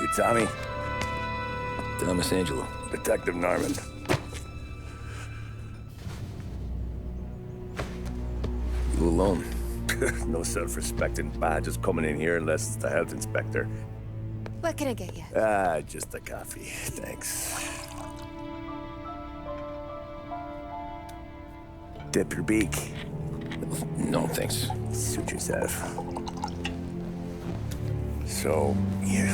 You Tommy? Thomas Angelo. Detective Norman. You alone? No self-respecting badges coming in here unless it's the health inspector. What can I get you? Just a coffee. Thanks. Dip your beak. No, thanks. Suit yourself. So, you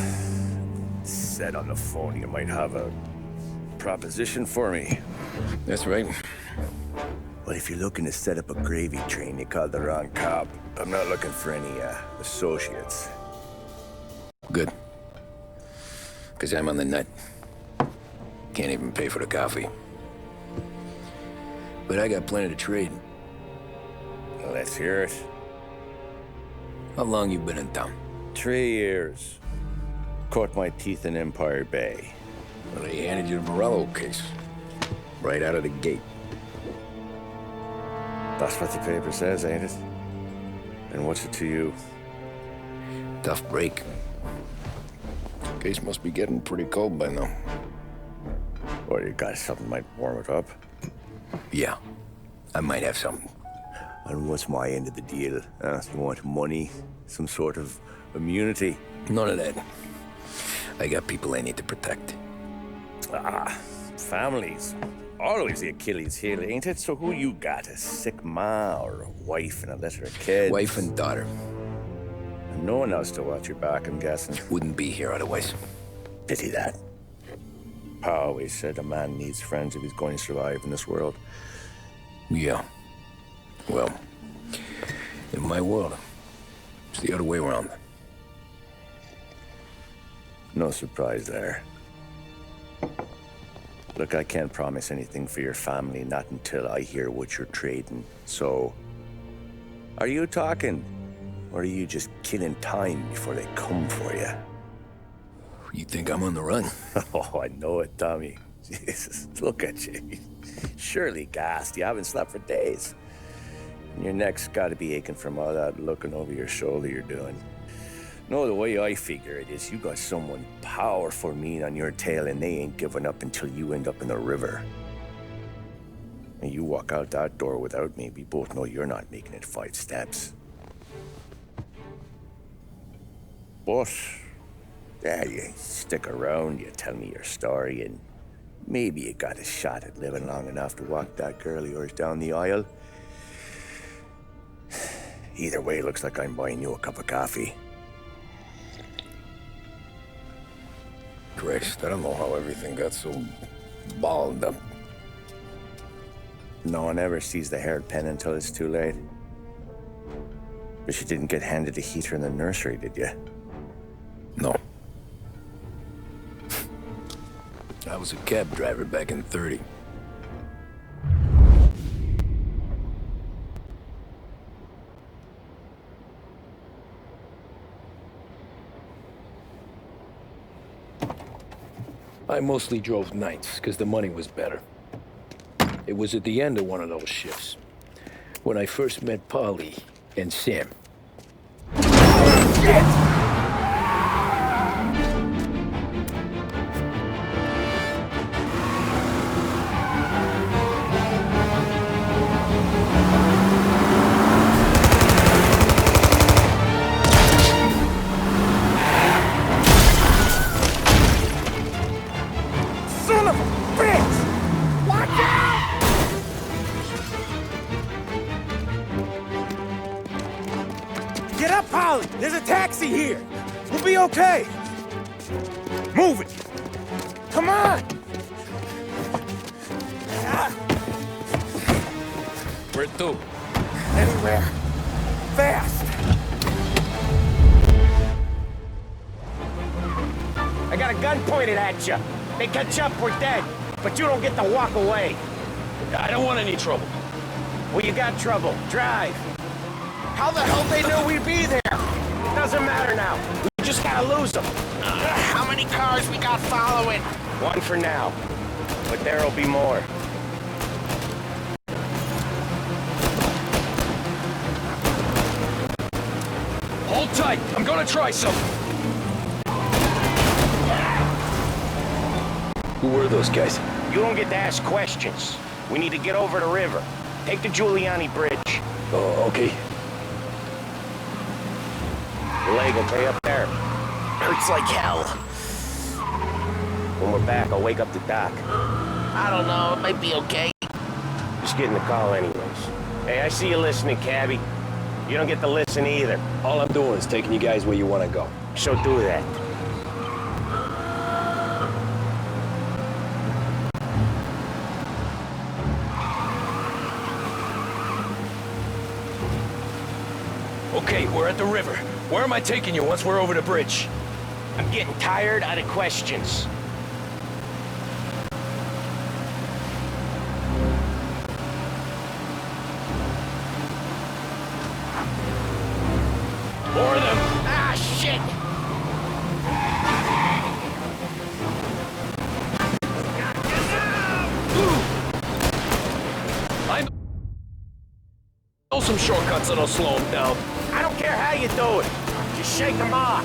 said on the phone you might have a proposition for me. That's right. Well, if you're looking to set up a gravy train, you called the wrong cop. I'm not looking for any, associates. Good. Because I'm on the nut. Can't even pay for the coffee. But I got plenty to trade. Well, let's hear it. How long you been in town? 3 years. Caught my teeth in Empire Bay. Well, they handed you the Morello case. Right out of the gate. That's what the paper says, ain't it? And what's it to you? Tough break. Case must be getting pretty cold by now. Or you got something might warm it up? Yeah, I might have something. And what's my end of the deal? You want money? Some sort of immunity? None of that. I got people I need to protect. Families. Always the Achilles heel, ain't it? So who you got? A sick ma or a wife and a litter of kids? Wife and daughter. And no one else to watch your back, I'm guessing. Wouldn't be here otherwise. Pity that. Pa always said a man needs friends if he's going to survive in this world. Yeah. Well, in my world, it's the other way around. No surprise there. Look, I can't promise anything for your family, not until I hear what you're trading. So, are you talking? Or are you just killing time before they come for you? You think I'm on the run? Oh, I know it, Tommy. Jesus, look at you. Surely gassed. You haven't slept for days. And your neck's got to be aching from all that looking over your shoulder you're doing. No, the way I figure it is you got someone powerful mean on your tail and they ain't giving up until you end up in the river. And you walk out that door without me, we both know you're not making it 5 steps. But, yeah, you stick around, you tell me your story, and maybe you got a shot at living long enough to walk that girl of yours down the aisle. Either way, looks like I'm buying you a cup of coffee. Christ, I don't know how everything got so balled up. No one ever sees the haired pen until it's too late. But you didn't get handed a heater in the nursery, did you? No. I was a cab driver back in '30. I mostly drove nights, because the money was better. It was at the end of one of those shifts, when I first met Polly and Sam. Shit! Son of a bitch! Watch out! Get up, Polly! There's a taxi here! We'll be okay! Move it! Come on! Where to? Anywhere. Fast! I got a gun pointed at you. They catch up, we're dead. But you don't get to walk away. I don't want any trouble. Well, you got trouble. Drive. How the hell they knew we'd be there? Doesn't matter now. We just gotta lose them. How many cars we got following? One for now. But there'll be more. Hold tight. I'm gonna try something. Who were those guys? You don't get to ask questions. We need to get over the river. Take the Giuliani Bridge. Oh, okay. Your leg okay up there? Hurts like hell. When we're back, I'll wake up the doc. I don't know, it might be okay. Just getting the call anyways. Hey, I see you listening, cabbie. You don't get to listen either. All I'm doing is taking you guys where you want to go. So do that. Okay, we're at the river. Where am I taking you once we're over the bridge? I'm getting tired out of questions. More of them! Ah, shit! I know some shortcuts that'll slow them down. I don't care how you do it. Just shake them off.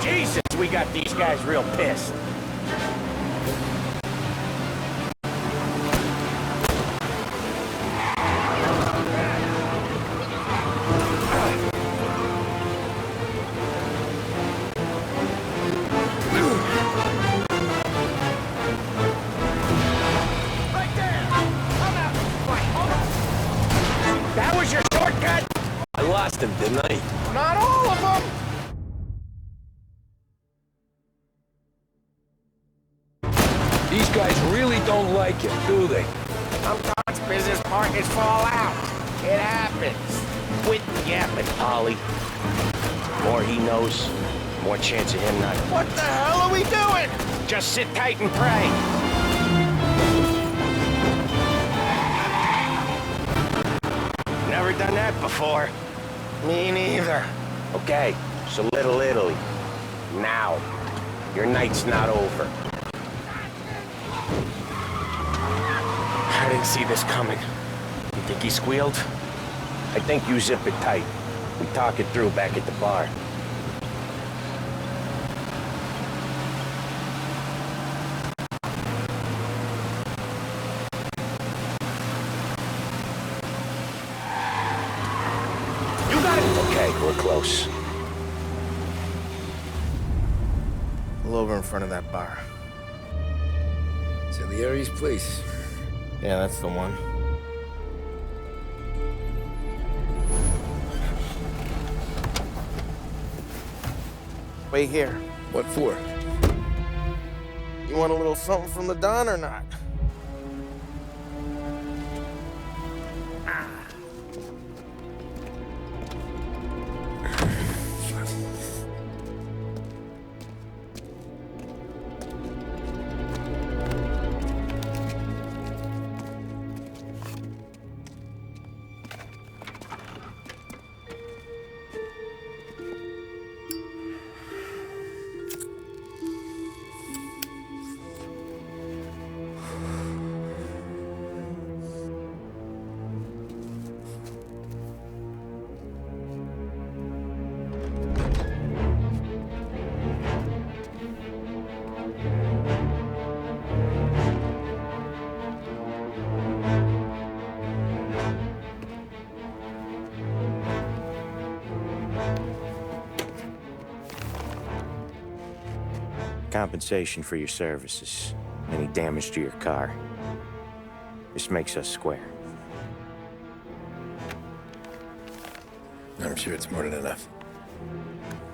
Jesus, we got these guys real pissed. Right there! Come out! That was your shortcut? I lost him, didn't I? Not all of them! These guys really don't like it, do they? Sometimes business partners fall out. It happens. Quit yapping, Ollie. More he knows, more chance of him not. What the hell are we doing? Just sit tight and pray. Never done that before. Me neither. Okay, so Little Italy. Now. Your night's not over. I didn't see this coming. You think he squealed? I think you zip it tight. We talk it through back at the bar. You got it! Okay, we're close. Pull over in front of that bar. Salieri's place. Yeah, that's the one. Wait here. What for? You want a little something from the Don or not? Compensation for your services. Any damage to your car. This makes us square. I'm sure it's more than enough.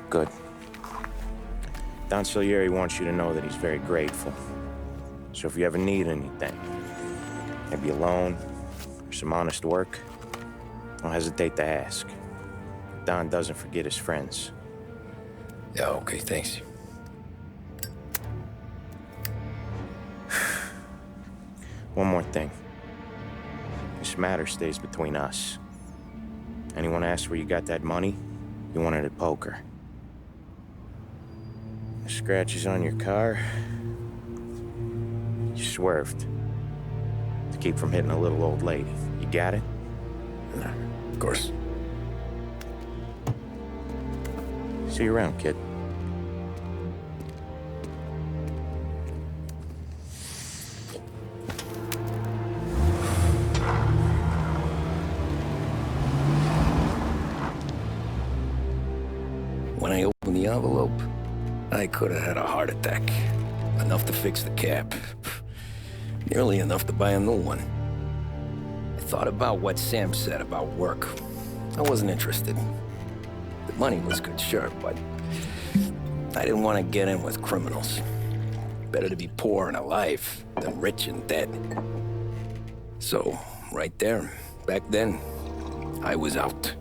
Good. Don Salieri wants you to know that he's very grateful. So if you ever need anything, maybe a loan or some honest work, don't hesitate to ask. Don doesn't forget his friends. Yeah, okay, thanks. One more thing. This matter stays between us. Anyone asks where you got that money, you won it at poker. The scratches on your car, you swerved. To keep from hitting a little old lady. You got it? Of course. See you around, kid. When I opened the envelope, I could have had a heart attack. Enough to fix the cab. Nearly enough to buy a new one. I thought about what Sam said about work. I wasn't interested. The money was good, sure, but I didn't want to get in with criminals. Better to be poor and alive than rich and dead. So, right there, back then, I was out.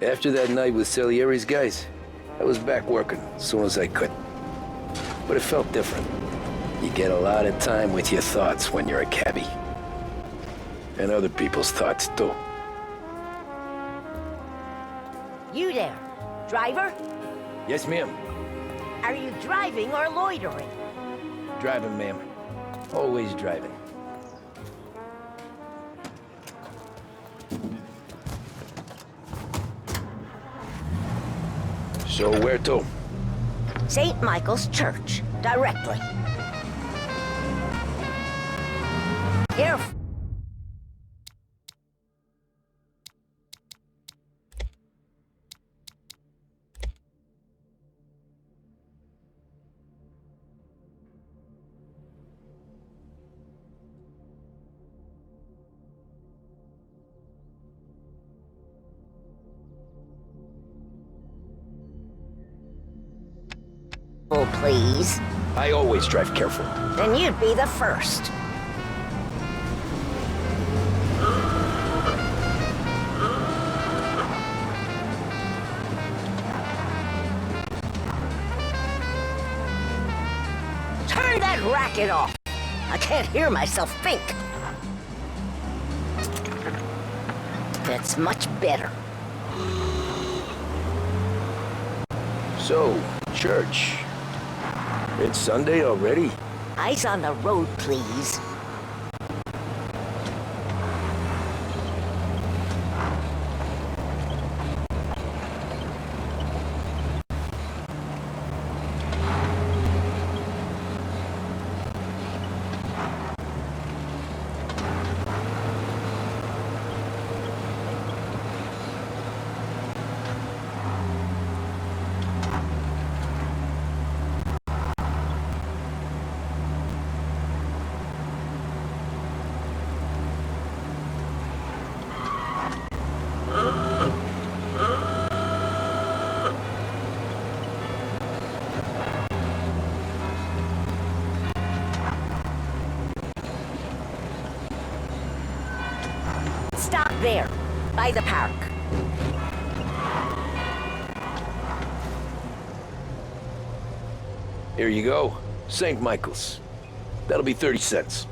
After that night with Salieri's guys, I was back working as soon as I could. But it felt different. You get a lot of time with your thoughts when you're a cabbie. And other people's thoughts, too. You there, driver? Yes, ma'am. Are you driving or loitering? Driving, ma'am. Always driving. So where to? St. Michael's Church, directly. Careful. Oh, please. I always drive careful. Then you'd be the first. Turn that racket off. I can't hear myself think. That's much better. So, church. It's Sunday already? Eyes on the road, please. Stop there, by the park. Here you go. St. Michael's. That'll be 30 cents.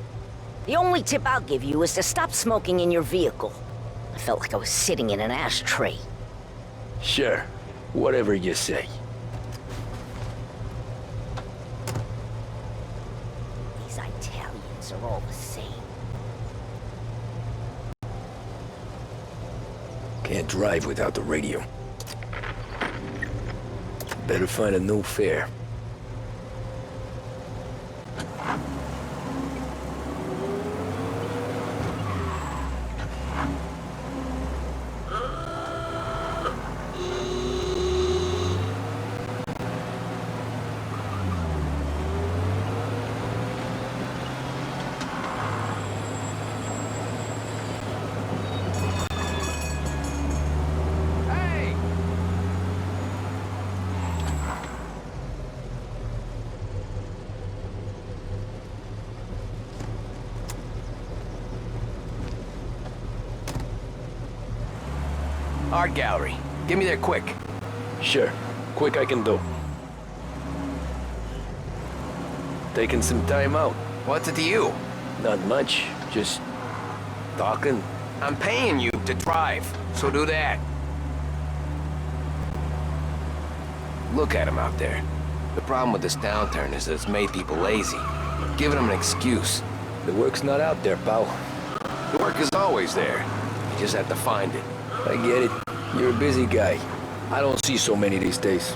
The only tip I'll give you is to stop smoking in your vehicle. I felt like I was sitting in an ashtray. Sure. Whatever you say. These Italians are all the same. Can't drive without the radio. Better find a new fare. Art gallery. Get me there quick. Sure. Quick I can do. Taking some time out. What's it to you? Not much. Just talking. I'm paying you to drive, so do that. Look at him out there. The problem with this downturn is that it's made people lazy. Giving them an excuse. The work's not out there, pal. The work is always there. You just have to find it. I get it. You're a busy guy. I don't see so many these days.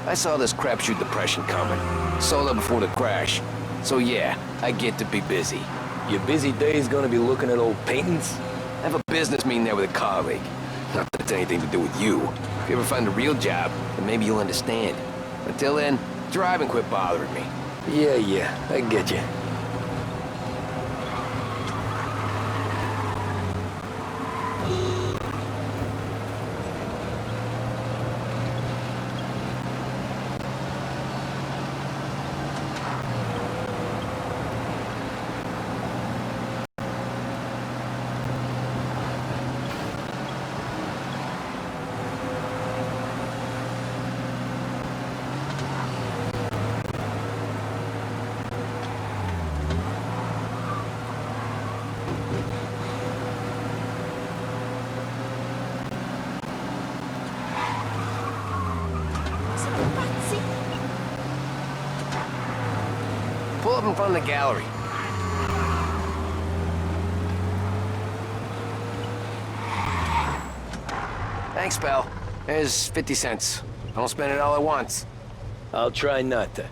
I saw this crapshoot depression coming. Sold up before the crash. So yeah, I get to be busy. Your busy day's gonna be looking at old paintings? I have a business meeting there with a colleague. Not that it's anything to do with you. If you ever find a real job, then maybe you'll understand. Until then, drive and quit bothering me. Yeah, I get you. Pull up in front of the gallery. Thanks, pal. There's 50 cents. Don't spend it all at once. I'll try not to.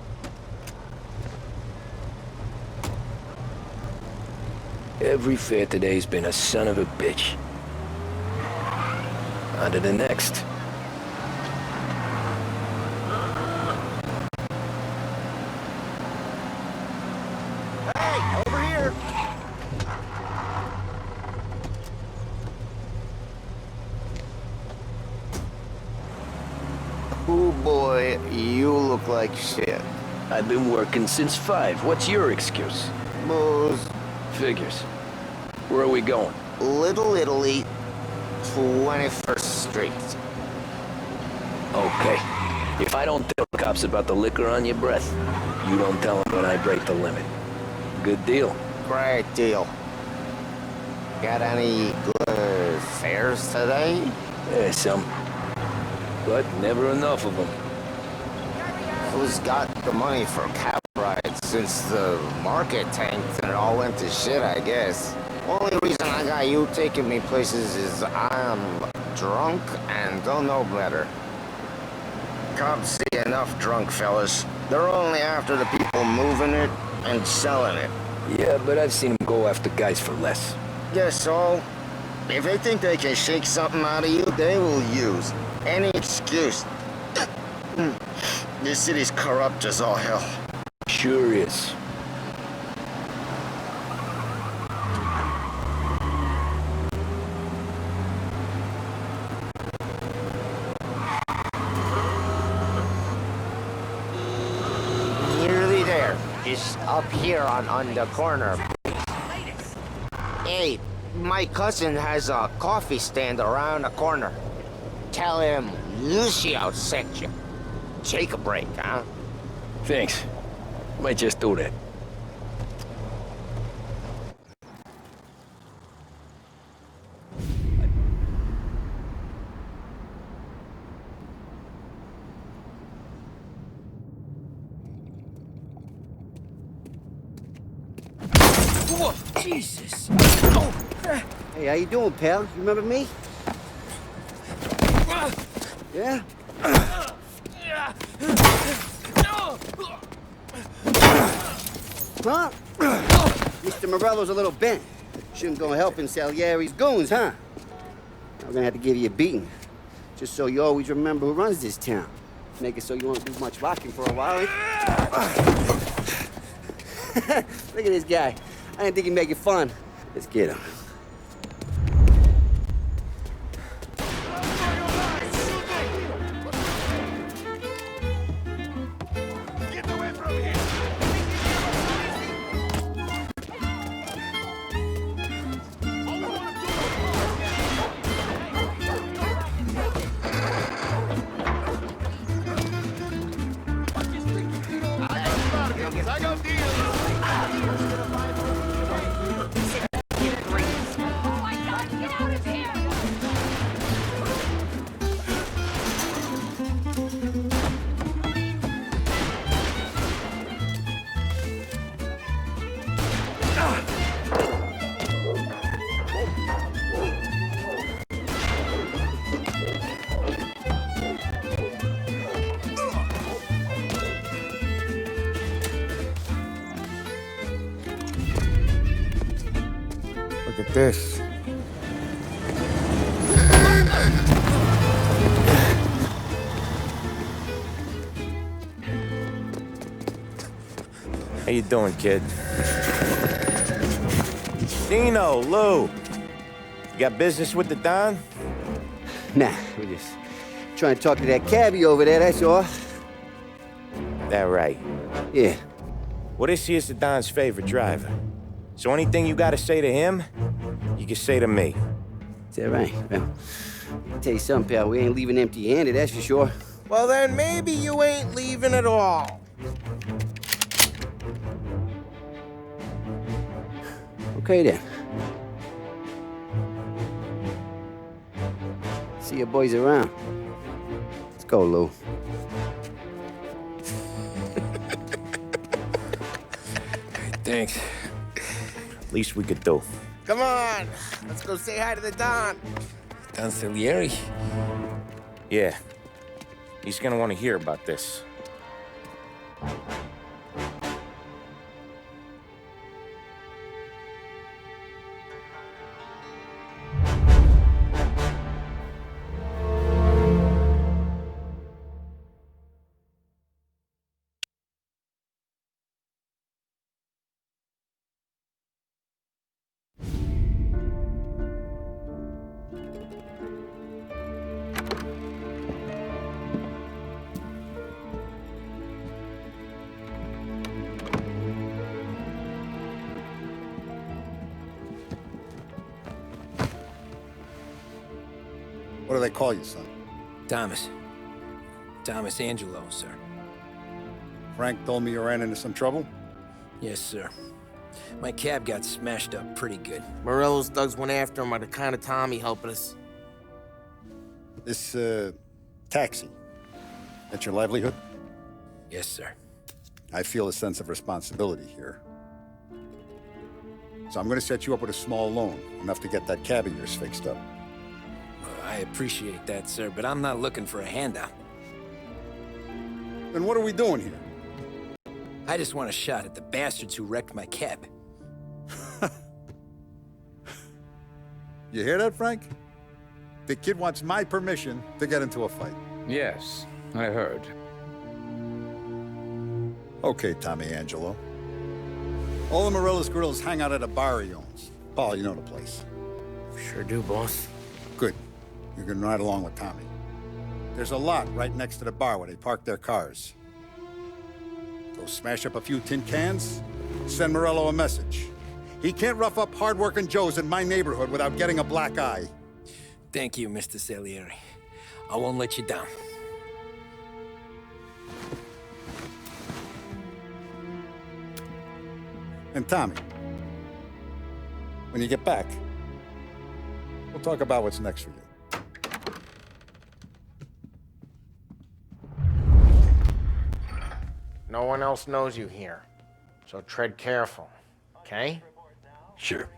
Every fare today's been a son of a bitch. On to the next. Hey, over here! Oh boy, you look like shit. I've been working since 5. What's your excuse? Booze. Figures. Where are we going? Little Italy, 21st Street. Okay. If I don't tell the cops about the liquor on your breath, you don't tell them when I break the limit. Good deal. Great deal. Got any good fares today? Yeah, some. But never enough of them. Who's got the money for cab rides since the market tanked and it all went to shit, I guess? Only reason I got you taking me places is I'm drunk and don't know better. Cops see enough drunk fellas. They're only after the people moving it and selling it. Yeah, but I've seen them go after guys for less. Guess so. If they think they can shake something out of you, they will use any excuse. This city's corrupt as all hell. Sure is. Nearly there. Just up here on the corner. Hey, my cousin has a coffee stand around the corner. Tell him Lucio sent you. Take a break, huh? Thanks. Might just do that. Whoa, Jesus! Oh. Hey, how you doing, pal? You remember me? Yeah? Huh? Mr. Morello's a little bent. Shouldn't go helping Salieri's goons, huh? I'm gonna have to give you a beating. Just so you always remember who runs this town. Make it so you won't do much rocking for a while. Look at this guy. I didn't think he'd make it fun. Let's get him. I got deals. Look at this. How you doing, kid? Dino, Lou. You got business with the Don? Nah, we're just trying to talk to that cabbie over there, that's all. That right. Yeah. Well, this here's the Don's favorite driver. So anything you gotta say to him, you can say to me. Is that right? Well, I'll tell you something, pal. We ain't leaving empty-handed, that's for sure. Well, then maybe you ain't leaving at all. Okay, then. See your boys around. Let's go, Lou. Thanks. Least we could do. Come on, let's go say hi to the Don. Don Salieri? Yeah. He's gonna want to hear about this. What do they call you, son? Thomas. Thomas Angelo, sir. Frank told me you ran into some trouble? Yes, sir. My cab got smashed up pretty good. Morello's thugs went after him by the kind of Tommy helping us. This, taxi. That's your livelihood? Yes, sir. I feel a sense of responsibility here. So I'm gonna set you up with a small loan, enough to get that cab of yours fixed up. I appreciate that, sir, but I'm not looking for a handout. Then what are we doing here? I just want a shot at the bastards who wrecked my cab. You hear that, Frank? The kid wants my permission to get into a fight. Yes, I heard. Okay, Tommy Angelo. All the Morello's girls hang out at a bar he owns. Paul, you know the place. Sure do, boss. Good. You can ride along with Tommy. There's a lot right next to the bar where they park their cars. Go smash up a few tin cans, send Morello a message. He can't rough up hard-working Joes in my neighborhood without getting a black eye. Thank you, Mr. Salieri. I won't let you down. And Tommy, when you get back, we'll talk about what's next for you. No one else knows you here, so tread careful, okay? Sure.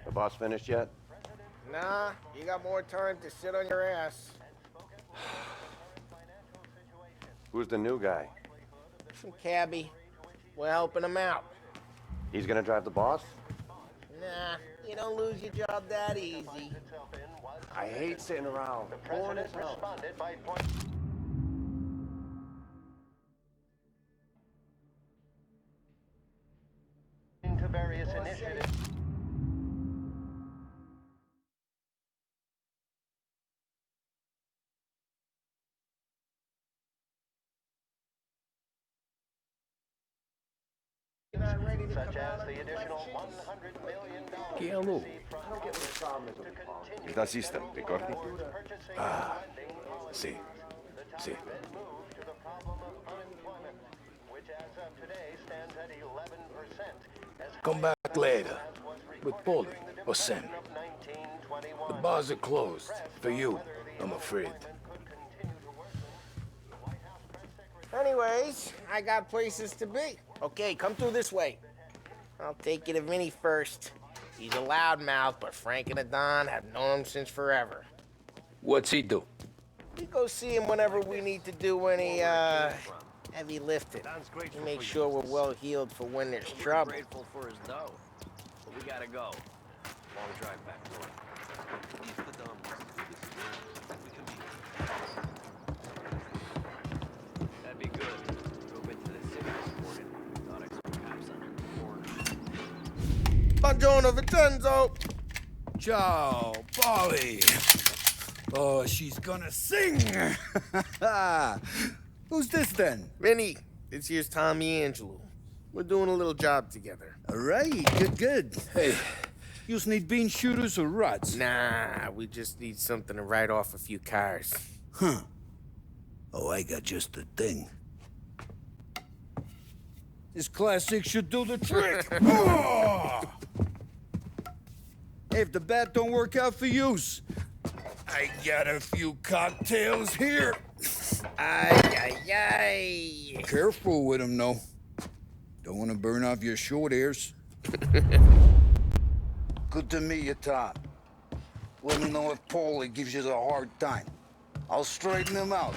The boss finished yet? Nah, you got more time to sit on your ass. Who's the new guy? Some cabbie. We're helping him out. He's gonna drive the boss? Nah, you don't lose your job that easy. I hate sitting around. Bored as hell. To various initiatives. Such as the additional $100 million. Il assistant, ricordi? Ah, sì, sì. problem of unemployment, which as of today stands at 11%. Come back later. With Paulie or Sam. The bars are closed. For you, I'm afraid. Anyways, I got places to be. Okay, come through this way. I'll take you to Vinny first. He's a loudmouth, but Frank and the Don have known him since forever. What's he do? We go see him whenever we need to do any, heavy lifting. He makes sure we're well healed for when there's trouble. Grateful for his dough. But we gotta go. Long drive back north. That'd be good. Drove into the city this morning. Thought I saw cops on the corner. Buongiorno, Vincenzo! Ciao, Polly. Oh, she's gonna sing. Who's this then? Vinny, this here's Tommy Angelo. We're doing a little job together. All right, good. Hey, you need bean shooters or rods? Nah, we just need something to write off a few cars. Huh. Oh, I got just the thing. This classic should do the trick. Oh! Hey, if the bat don't work out for yous, I got a few cocktails here. Ay. Careful with them, though. Don't want to burn off your short hairs. Good to meet you, Tom. Let me know if Paulie gives you a hard time. I'll straighten him out.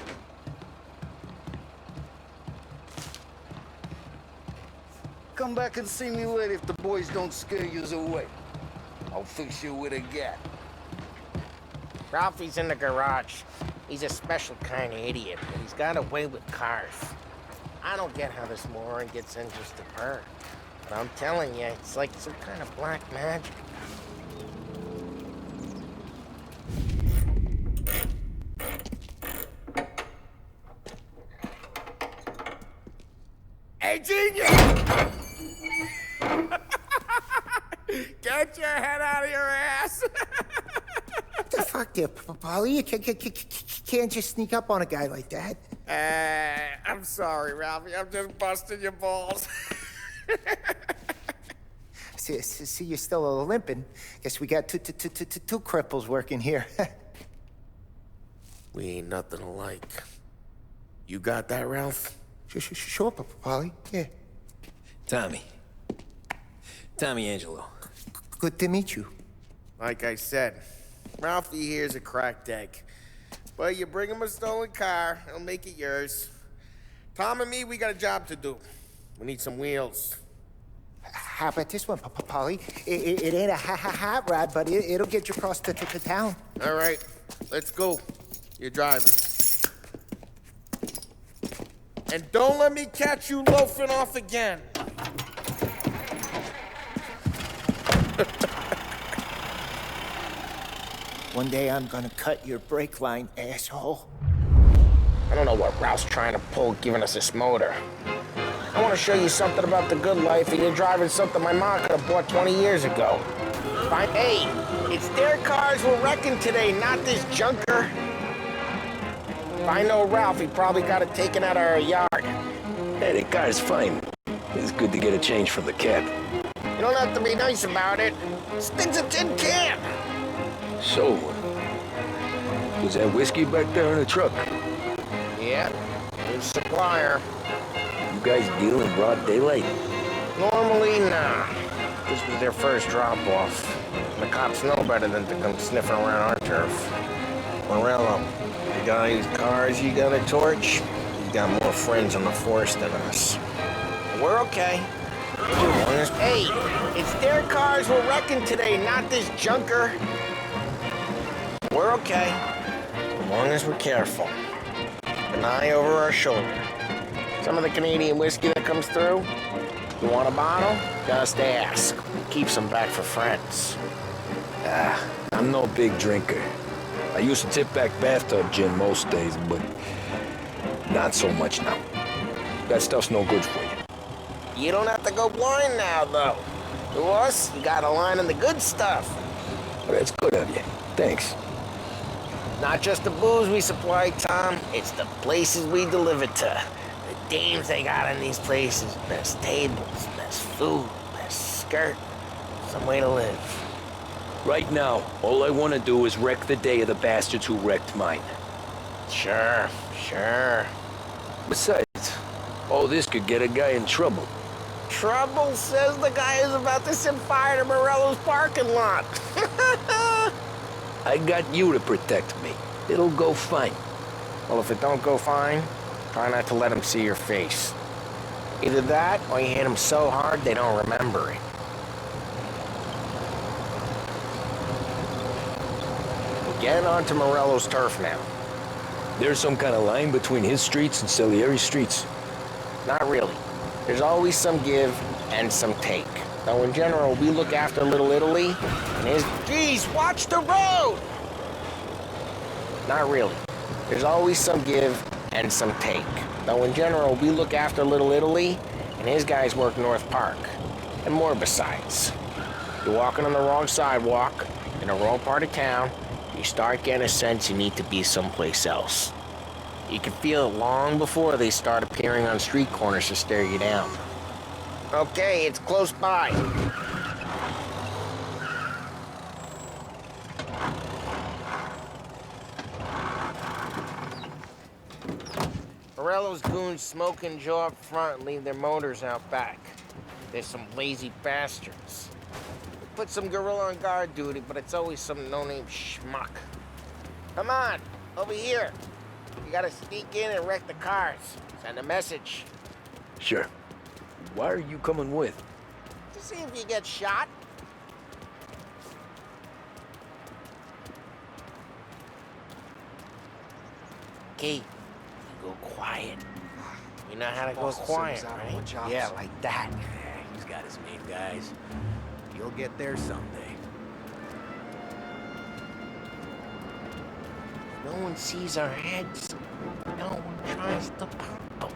Come back and see me later if the boys don't scare yous away. I'll fix you with a gat. Ralphie's in the garage. He's a special kind of idiot, but he's got a way with cars. I don't get how this moron gets in just to burn. But I'm telling you, it's like some kind of black magic. Hey, genius! Get your head out of your ass! What the fuck there, Polly? You can't just sneak up on a guy like that. I'm sorry, Ralphie. I'm just busting your balls. See, you're still limping. Guess we got two cripples working here. We ain't nothing alike. You got that, Ralph? Sure, Polly. Yeah. Tommy Angelo. Good to meet you. Like I said, Ralphie here's a cracked egg. But you bring him a stolen car, he'll make it yours. Tom and me, we got a job to do. We need some wheels. How about this one, Polly? It ain't a hot rod, but it'll get you across to town. All right, let's go. You're driving. And don't let me catch you loafing off again. One day I'm gonna cut your brake line, asshole. I don't know what Ralph's trying to pull giving us this motor. I want to show you something about the good life, and you're driving something my mom could have bought 20 years ago. Fine. Hey, it's their cars we're wrecking today, not this junker. If I know Ralph, he probably got it taken out of our yard. Hey, that car's fine. It's good to get a change from the cab. You don't have to be nice about it. Spins a tin can. So, was that whiskey back there in the truck? Yeah, good supplier. You guys deal in broad daylight? Normally, nah. This was their first drop-off. The cops know better than to come sniffing around our turf. Morello, the guy whose cars you got a torch, he's got more friends on the force than us. We're okay. Hey, it's their cars we're wrecking today, not this junker. We're okay, as long as we're careful. An eye over our shoulder. Some of the Canadian whiskey that comes through, you want a bottle? Just ask. Keeps them back for friends. I'm no big drinker. I used to tip back bathtub gin most days, but not so much now. That stuff's no good for you. You don't have to go blind now, though. To us, you got a line on the good stuff. Well, that's good of you. Thanks. Not just the booze we supply, Tom. It's the places we deliver to. The dames they got in these places. Best tables, best food, best skirt. Some way to live. Right now, all I want to do is wreck the day of the bastards who wrecked mine. Sure. Besides, all this could get a guy in trouble. Trouble says the guy is about to set fire to Morello's parking lot. I got you to protect me. It'll go fine. Well, if it don't go fine, try not to let them see your face. Either that, or you hit them so hard they don't remember it. We're getting onto Morello's turf now. There's some kind of line between his streets and Salieri's streets? Not really. There's always some give and some take. Though in general, we look after Little Italy, and his... Geez, watch the road! Not really. There's always some give and some take. Though in general, we look after Little Italy, and his guys work North Park. And more besides. You're walking on the wrong sidewalk, in the wrong part of town, you start getting a sense you need to be someplace else. You can feel it long before they start appearing on street corners to stare you down. Okay, it's close by. Morello's goons smoke and jaw up front and leave their motors out back. They're some lazy bastards. We put some gorilla on guard duty, but it's always some no-name schmuck. Come on, over here. You gotta sneak in and wreck the cars. Send a message. Sure. Why are you coming with? To see if you get shot. Okay, you go quiet. You know how to go quiet, right? Yeah, like that. Yeah, he's got his main guys. You'll get there someday. No one sees our heads. No one tries to pop them.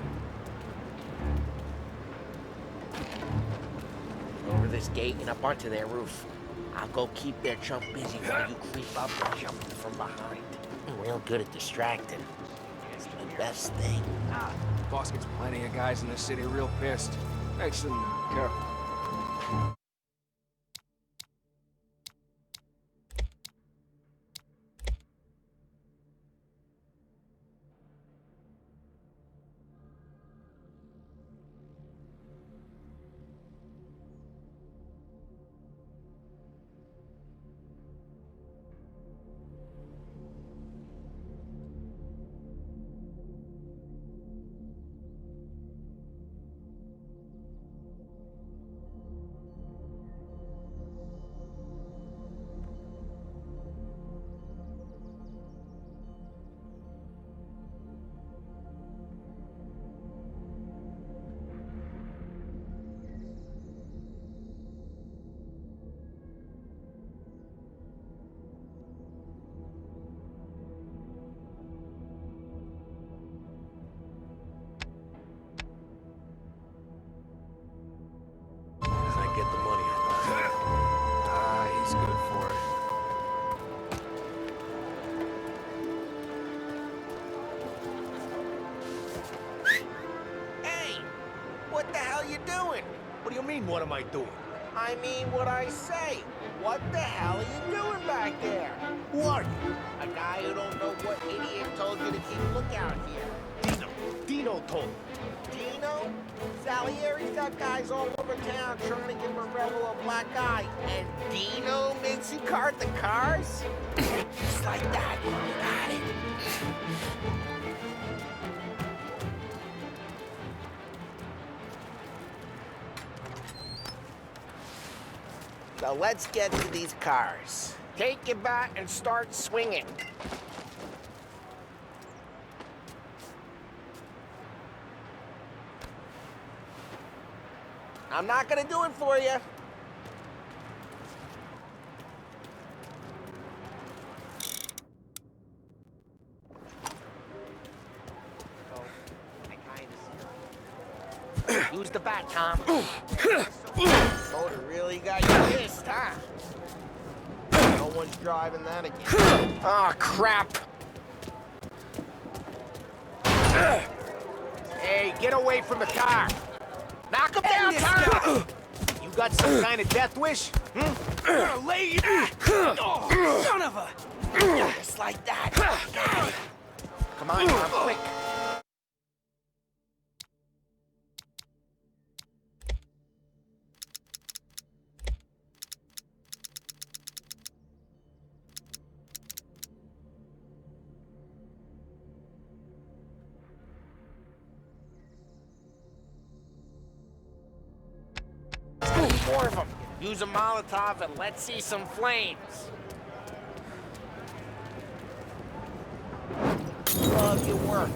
Over this gate and up onto their roof. I'll go keep their chump busy while you creep up and jump from behind. I'm real good at distracting. It's the best thing. Boss gets plenty of guys in this city real pissed. Makes them careful. Get the money. He's good for it. Hey! What the hell you doing? What do you mean, what am I doing? I mean what I say. What the hell are you doing back there? Who are you? A guy who don't know what idiot told you to keep lookout here. Dino told me. Dino? Salieri's got guys all over town trying to give Morello a black eye. And Dino makes you cart the cars? Just like that. You got it. So let's get to these cars. Take your bat and start swinging. I'm not gonna do it for you. Use the bat, Tom. Motor really got you pissed, huh? No one's driving that again. Oh, crap. Get away from the car! Knock him down, Tom! You got some kind of death wish? Hmm? I'm gonna lay you... Oh, son of a... Just like that. Got it. Come on, Tom, quick. More of them. Use a Molotov and let's see some flames. Love your work.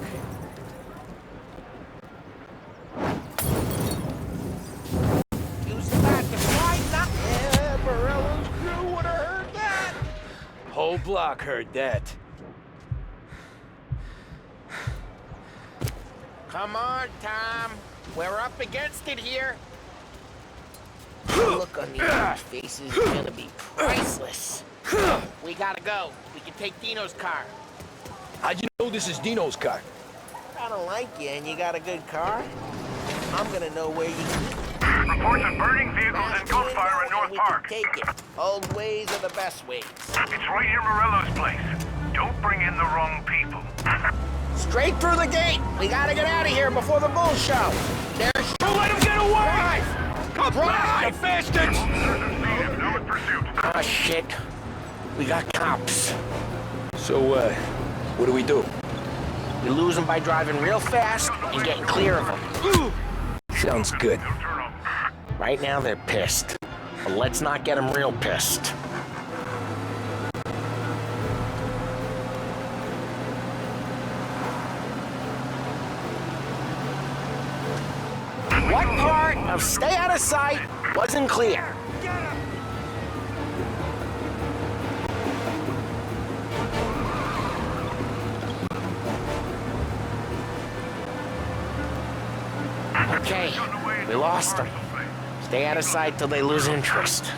Use that to slide up. Yeah, Morello's crew would have heard that. Whole block heard that. Come on, Tom. We're up against it here. The look on these faces is gonna be priceless. We gotta go. We can take Dino's car. How'd you know this is Dino's car? I don't like you and you got a good car. I'm gonna know where you Reports of burning vehicles and gunfire in North Park. take it. Old ways are the best ways. It's right near Morello's place. Don't bring in the wrong people. Straight through the gate. We gotta get out of here before the bull show. There's... Don't let him get away! Drive, you bastards! Ah, shit. We got cops. So, what do we do? We lose them by driving real fast and getting clear of them. Sounds good. Right now they're pissed. But let's not get them real pissed. What part of stay out of sight wasn't clear? Okay, we lost them. Stay out of sight till they lose interest.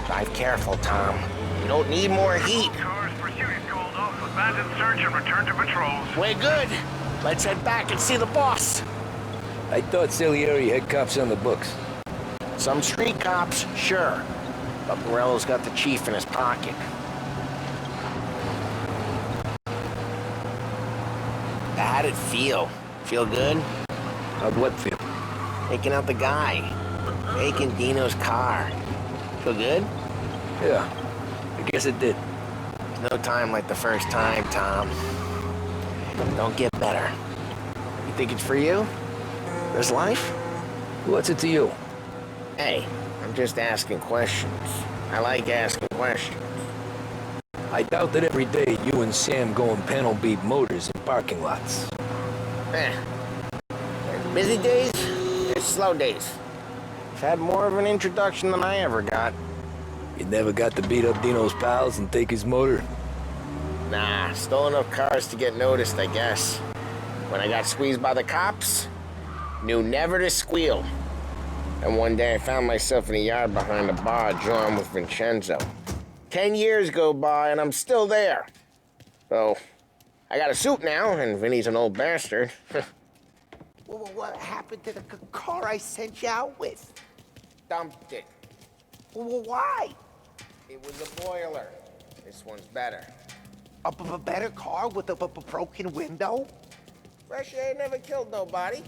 Drive careful, Tom. You don't need more heat. Cars pursuit is called off. Abandon search and return to patrols. We're good. Let's head back and see the boss. I thought Salieri had cops on the books. Some street cops, sure. But Morello's got the chief in his pocket. How'd it feel? Feel good? How'd what feel? Taking out the guy. Making Dino's car. Feel good? Yeah, I guess it did. No time like the first time, Tom. Don't get better. You think it's for you? This life? What's it to you? Hey, I'm just asking questions. I like asking questions. I doubt that every day you and Sam go and panel beat motors in parking lots. There's busy days, there's slow days. I've had more of an introduction than I ever got. You never got to beat up Dino's pals and take his motor? Nah, stole enough cars to get noticed, I guess. When I got squeezed by the cops, knew never to squeal. And one day I found myself in a yard behind a bar drawn with Vincenzo. 10 years go by and I'm still there. So, I got a suit now, and Vinny's an old bastard. Well, what happened to the car I sent you out with? Dumped it. Well, why? It was a boiler. This one's better. A better car with a broken window? Fresh air never killed nobody.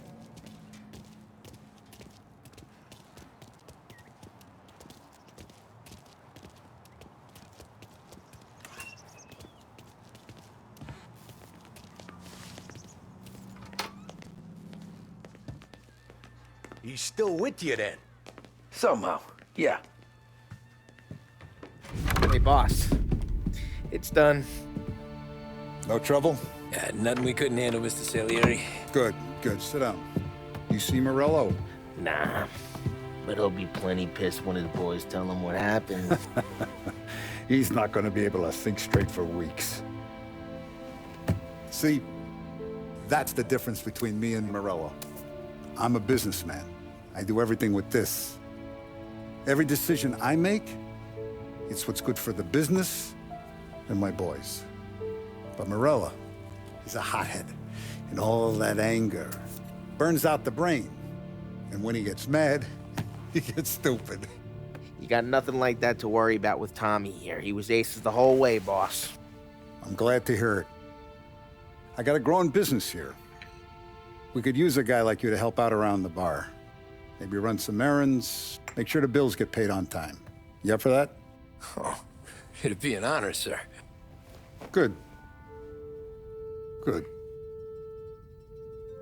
He's still with you then? Somehow, yeah. Hey, boss. It's done. No trouble? Yeah, nothing we couldn't handle, Mr. Salieri. Good, good. Sit down. You see Morello? Nah, but he'll be plenty pissed when his boys tell him what happened. He's not going to be able to think straight for weeks. See, that's the difference between me and Morello. I'm a businessman. I do everything with this. Every decision I make, it's what's good for the business and my boys. But Morella, he's a hothead. And all that anger burns out the brain. And when he gets mad, he gets stupid. You got nothing like that to worry about with Tommy here. He was aces the whole way, boss. I'm glad to hear it. I got a growing business here. We could use a guy like you to help out around the bar. Maybe run some errands, make sure the bills get paid on time. You up for that? Oh, it'd be an honor, sir. Good. Good.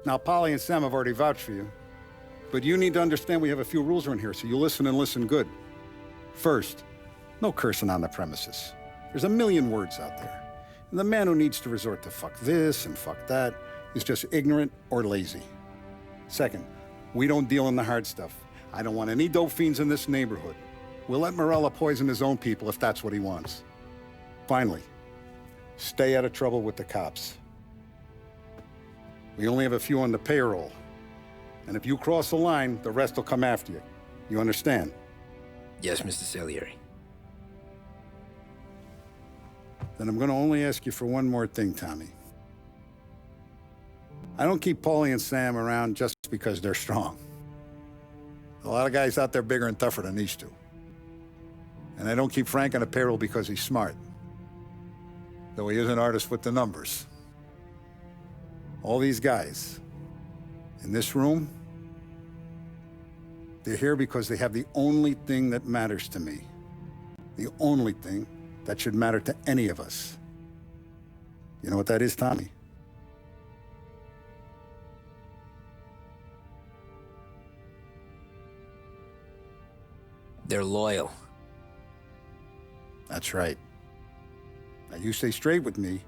Now, Polly and Sam have already vouched for you. But you need to understand we have a few rules around here, so you listen and listen good. First, no cursing on the premises. There's a million words out there. And the man who needs to resort to fuck this and fuck that is just ignorant or lazy. Second, we don't deal in the hard stuff. I don't want any dope fiends in this neighborhood. We'll let Morella poison his own people if that's what he wants. Finally, stay out of trouble with the cops. We only have a few on the payroll. And if you cross the line, the rest will come after you. You understand? Yes, Mr. Salieri. Then I'm gonna only ask you for one more thing, Tommy. I don't keep Paulie and Sam around just because they're strong. A lot of guys out there bigger and tougher than these two. And I don't keep Frank on a payroll because he's smart. Though he is an artist with the numbers. All these guys in this room, they're here because they have the only thing that matters to me. The only thing that should matter to any of us. You know what that is, Tommy? They're loyal. That's right. Now you stay straight with me,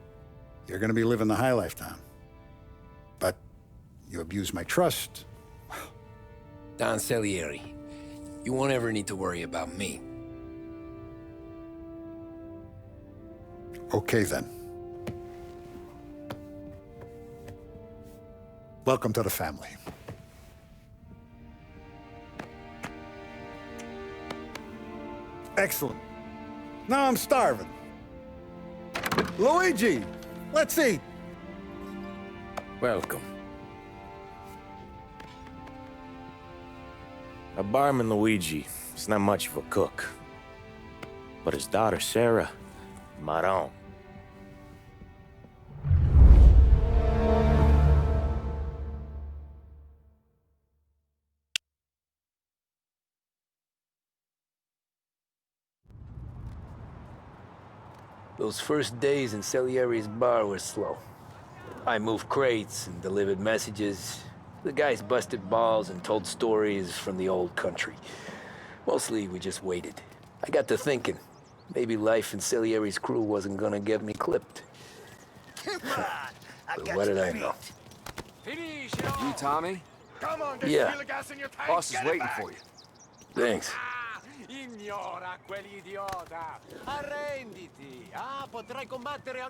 you're gonna be living the high life, Tom. But you abuse my trust. Don Salieri, you won't ever need to worry about me. Okay, then. Welcome to the family. Excellent. Now I'm starving. Luigi, let's eat. Welcome. A barman Luigi is not much of a cook. But his daughter Sarah, Maron. Those first days in Salieri's bar were slow. I moved crates and delivered messages. The guys busted balls and told stories from the old country. Mostly, we just waited. I got to thinking, maybe life in Salieri's crew wasn't gonna get me clipped. But what did I know? You, Tommy? Come on, get Yeah. gas in your tank. Boss is Get it waiting back. for you. Thanks. Ignora quell'idiota. Arrenditi. Potrai combattere